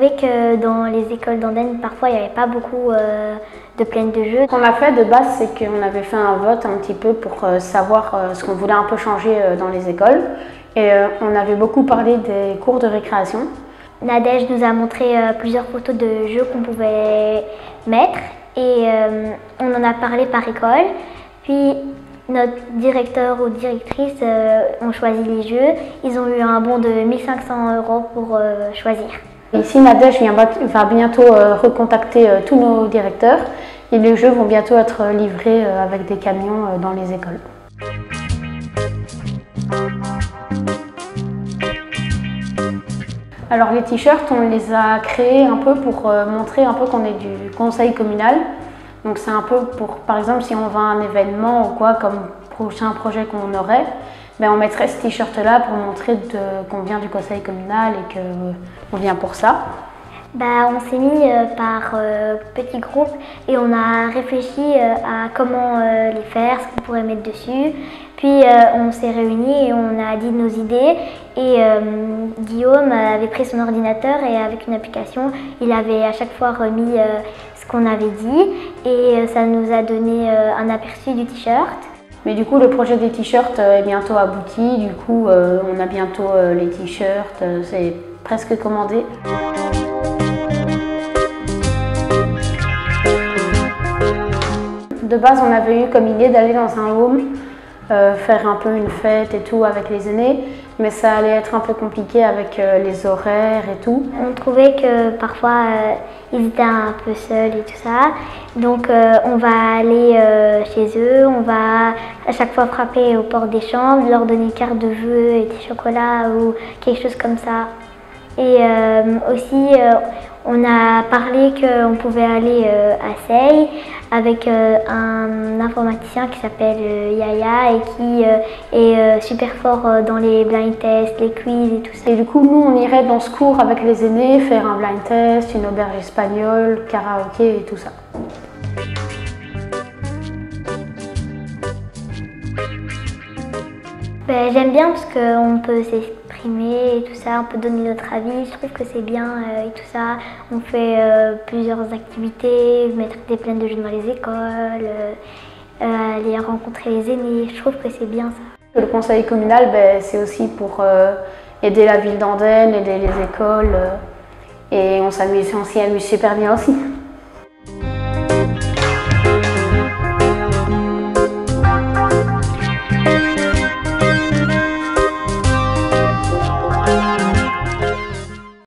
trouvé que dans les écoles d'Andenne, parfois il n'y avait pas beaucoup de plaines de jeux. Ce qu'on a fait de base, c'est qu'on avait fait un vote un petit peu pour savoir ce qu'on voulait un peu changer dans les écoles. Et on avait beaucoup parlé des cours de récréation. Nadège nous a montré plusieurs photos de jeux qu'on pouvait mettre et on en a parlé par école. Puis notre directeur ou directrice ont choisi les jeux. Ils ont eu un bon de 1 500 € pour choisir. Ici, Nadège va bientôt recontacter tous nos directeurs et les jeux vont bientôt être livrés avec des camions dans les écoles. Alors les t-shirts, on les a créés un peu pour montrer un peu qu'on est du conseil communal. Donc c'est un peu pour, par exemple, si on va à un événement ou quoi, comme prochain projet qu'on aurait, ben on mettrait ce t-shirt-là pour montrer qu'on vient du conseil communal et qu'on vient pour ça. Bah, on s'est mis par petits groupes et on a réfléchi à comment les faire, ce qu'on pourrait mettre dessus. Puis on s'est réunis et on a dit nos idées. Et Guillaume avait pris son ordinateur et avec une application, il avait à chaque fois remis ce qu'on avait dit et ça nous a donné un aperçu du t-shirt. Mais du coup, le projet des t-shirts est bientôt abouti. Du coup, on a bientôt les t-shirts, c'est presque commandé. De base, on avait eu comme idée d'aller dans un home, faire un peu une fête et tout avec les aînés, mais ça allait être un peu compliqué avec les horaires et tout. On trouvait que parfois ils étaient un peu seuls et tout ça, donc on va aller chez eux, on va à chaque fois frapper aux portes des chambres, leur donner une carte de vœux et des chocolats ou quelque chose comme ça. Et aussi, on a parlé qu'on pouvait aller à Seille avec un informaticien qui s'appelle Yaya et qui est super fort dans les blind tests, les quiz et tout ça. Et du coup, nous, on irait dans ce cours avec les aînés, faire un blind test, une auberge espagnole, karaoké et tout ça. Ben, j'aime bien parce qu'on peut s'exprimer et tout ça, on peut donner notre avis, je trouve que c'est bien et tout ça. On fait plusieurs activités, mettre des plaines de jeux dans les écoles, aller rencontrer les aînés, je trouve que c'est bien ça. Le conseil communal, ben, c'est aussi pour aider la ville d'Andenne, aider les écoles et on s'y amuse super bien aussi.